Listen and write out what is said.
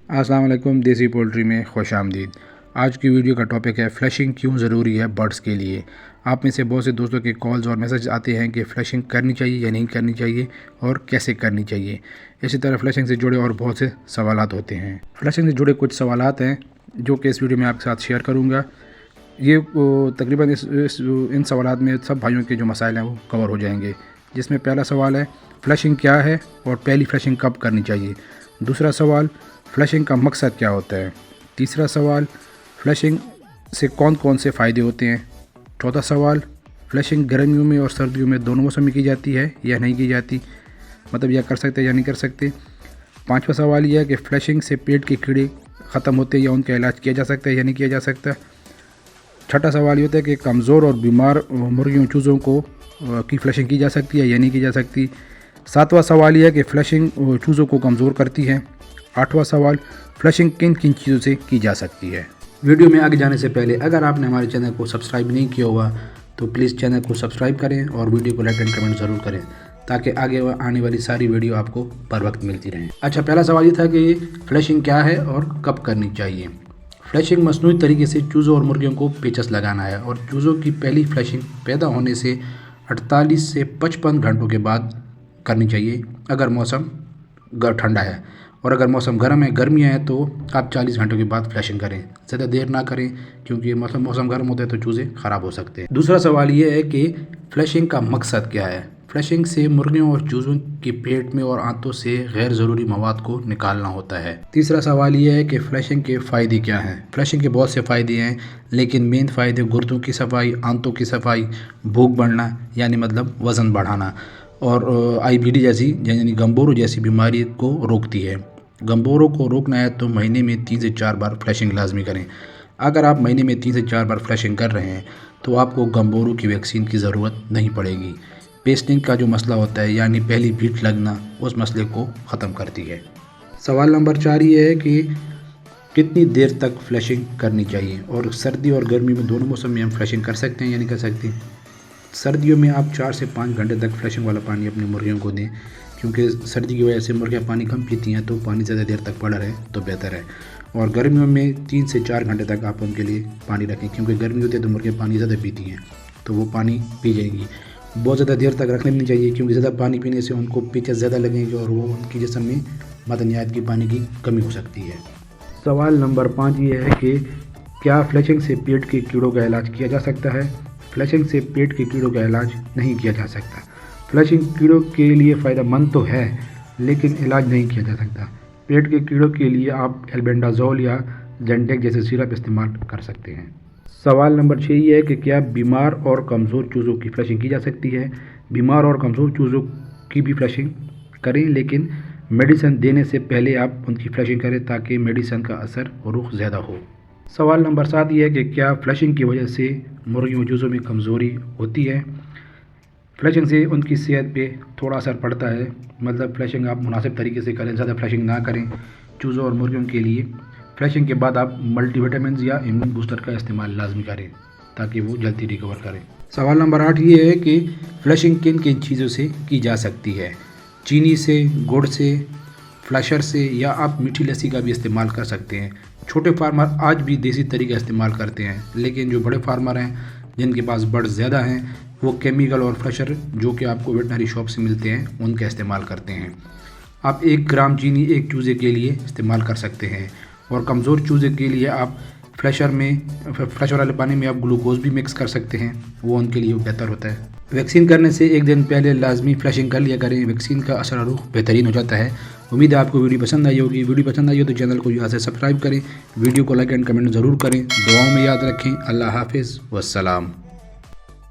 अस्सलाम वालेकुम। देसी पोल्ट्री में खुश आमदीद। आज की वीडियो का टॉपिक है फ्लशिंग क्यों ज़रूरी है बर्ड्स के लिए। आप में से बहुत से दोस्तों के कॉल्स और मैसेज आते हैं कि फ़्लशिंग करनी चाहिए या नहीं करनी चाहिए और कैसे करनी चाहिए। इसी तरह फ़्लशिंग से जुड़े और बहुत से सवालात होते हैं। फ़्लशिंग से जुड़े कुछ सवालात हैं जो कि इस वीडियो में आपके साथ शेयर करूँगा। ये तकरीबन इन सवालात में सब भाइयों के जो मसाइल हैं वो कवर हो जाएंगे। जिसमें पहला सवाल है फ़्लशिंग क्या है और पहली फ़्लशिंग कब करनी चाहिए। दूसरा सवाल फ़्लशिंग का मकसद क्या होता है। तीसरा सवाल फ़्लशिंग से कौन कौन से फ़ायदे होते हैं। चौथा सवाल फ़्लशिंग गर्मियों में और सर्दियों में दोनों मौसम में की जाती है या नहीं की जाती, मतलब यह कर सकते या नहीं कर सकते। पांचवा सवाल यह है कि फ़्लशिंग से पेट के कीड़े ख़त्म होते हैं या उनका इलाज किया जा सकता है या नहीं किया जा सकता। छठा सवाल ये होता है कि कमज़ोर और बीमार मुर्गियों चूज़ों को की फ़्लशिंग की जा सकती है या नहीं की जा सकती। सातवां सवाल यह है कि फ़्लशिंग चूज़ों को कमज़ोर करती है। आठवां सवाल फ़्लशिंग किन किन चीज़ों से की जा सकती है। वीडियो में आगे जाने से पहले अगर आपने हमारे चैनल को सब्सक्राइब नहीं किया हुआ तो प्लीज़ चैनल को सब्सक्राइब करें और वीडियो को लाइक एंड कमेंट ज़रूर करें ताकि आगे आने वाली सारी वीडियो आपको बर वक्त मिलती रहें। अच्छा, पहला सवाल ये था कि फ़्लशिंग क्या है और कब करनी चाहिए। फ़्लशिंग मसनूई तरीके से चूज़ों और मुर्गियों को पेचस लगाना है और चूज़ों की पहली फ़्लशिंग पैदा होने से 48 से 55 घंटों के बाद करनी चाहिए अगर मौसम ठंडा है, और अगर मौसम गर्म है, गर्मियाँ हैं, तो आप 40 घंटों के बाद फ़्लशिंग करें। ज़्यादा देर ना करें क्योंकि मौसम गर्म होता है तो चूज़े ख़राब हो सकते हैं। दूसरा सवाल ये है कि फ़्लशिंग का मकसद क्या है। फ़्लशिंग से मुर्गियों और चूज़ों के पेट में और आंतों से गैर ज़रूरी मवाद को निकालना होता है। तीसरा सवाल ये है कि फ़्लशिंग के फ़ायदे क्या हैं। फ़्लशिंग के बहुत से फ़ायदे हैं, लेकिन मेन फ़ायदे गुर्दों की सफाई, आंतों की सफाई, भूख बढ़ना यानी मतलब वज़न बढ़ाना, और IBD जैसी यानी गंबोरों जैसी बीमारी को रोकती है। गंबोरों को रोकना है तो महीने में 3 से 4 बार फ़्लशिंग लाजमी करें। अगर आप महीने में 3 से 4 बार फ़्लशिंग कर रहे हैं तो आपको गंबोरों की वैक्सीन की ज़रूरत नहीं पड़ेगी। पेस्टिंग का जो मसला होता है यानी पहली बीट लगना, उस मसले को ख़त्म करती है। सवाल नंबर 4 ये है कि कितनी देर तक फ़्लशिंग करनी चाहिए और सर्दी और गर्मी में दोनों मौसम में हम फ़्लशिंग कर सकते हैं या नहीं कर सकते। सर्दियों में आप 4 से 5 घंटे तक फ़्लशिंग वाला पानी अपनी मुर्गियों को दें, क्योंकि सर्दी की वजह से मुर्गियाँ पानी कम पीती हैं, तो पानी ज़्यादा देर तक पड़ा रहे तो बेहतर है। और गर्मियों में 3 से 4 घंटे तक आप उनके लिए पानी रखें, क्योंकि गर्मी होती है तो मुर्गियाँ पानी ज़्यादा पीती हैं तो वो पानी पी जाएंगी। बहुत ज़्यादा देर तक रखने नहीं चाहिए क्योंकि ज़्यादा पानी पीने से उनको पेचस ज़्यादा लगेंगे और वो उनकी जिस्म में मदनियात की पानी की कमी हो सकती है। सवाल नंबर 5 ये है कि क्या फ़्लशिंग से पेट के कीड़ों का इलाज किया जा सकता है। फ़्लशिंग से पेट के कीड़ों का इलाज नहीं किया जा सकता। फ़्लशिंग कीड़ों के लिए फ़ायदेमंद तो है लेकिन इलाज नहीं किया जा सकता। पेट के कीड़ों के लिए आप एल्बेंडाज़ोल या जेंटेक जैसे सिरप इस्तेमाल कर सकते हैं। सवाल नंबर 6 ये है कि क्या बीमार और कमज़ोर चूज़ों की फ़्लशिंग की जा सकती है। बीमार और कमज़ोर चूज़ों की भी फ़्लशिंग करें, लेकिन मेडिसिन देने से पहले आप उनकी फ़्लशिंग करें ताकि मेडिसिन का असर और रुख ज़्यादा हो। सवाल नंबर 7 ये है कि क्या फ़्लशिंग की वजह से मुर्गियों चूज़ों में कमज़ोरी होती है। फ़्लशिंग से उनकी सेहत पे थोड़ा असर पड़ता है, मतलब फ़्लशिंग आप मुनासिब तरीके से करें, ज़्यादा फ़्लशिंग ना करें। चूज़ों और मुर्गियों के लिए फ़्लशिंग के बाद आप मल्टीविटामिन या इम्यून बूस्टर का इस्तेमाल लाजमी करें ताकि वो जल्दी रिकवर करें। सवाल नंबर 8 ये है कि फ़्लशिंग किन किन चीज़ों से की जा सकती है। चीनी से, गुड़ से, फ्लशर से, या आप मीठी लस्सी का भी इस्तेमाल कर सकते हैं। छोटे फार्मर आज भी देसी तरीका इस्तेमाल करते हैं, लेकिन जो बड़े फार्मर हैं जिनके पास बर्ड्स ज़्यादा हैं वो केमिकल और फ्लशर जो कि आपको वेटनरी शॉप से मिलते हैं उनका इस्तेमाल करते हैं। आप 1 ग्राम चीनी एक चूज़े के लिए इस्तेमाल कर सकते हैं, और कमज़ोर चूज़े के लिए आप फ्लशर वाले पानी में आप ग्लूकोज भी मिक्स कर सकते हैं, वो उनके लिए बेहतर होता है। वैक्सीन करने से 1 दिन पहले लाजमी फ़्लशिंग कर लिया करें, वैक्सीन का असर रुख बेहतरीन हो जाता है। उम्मीद है आपको वीडियो पसंद आई होगी। वीडियो पसंद आई हो तो चैनल को यहाँ से सब्सक्राइब करें, वीडियो को लाइक एंड कमेंट ज़रूर करें। दुआओं में याद रखें। अल्लाह हाफिज़ वस्सलाम।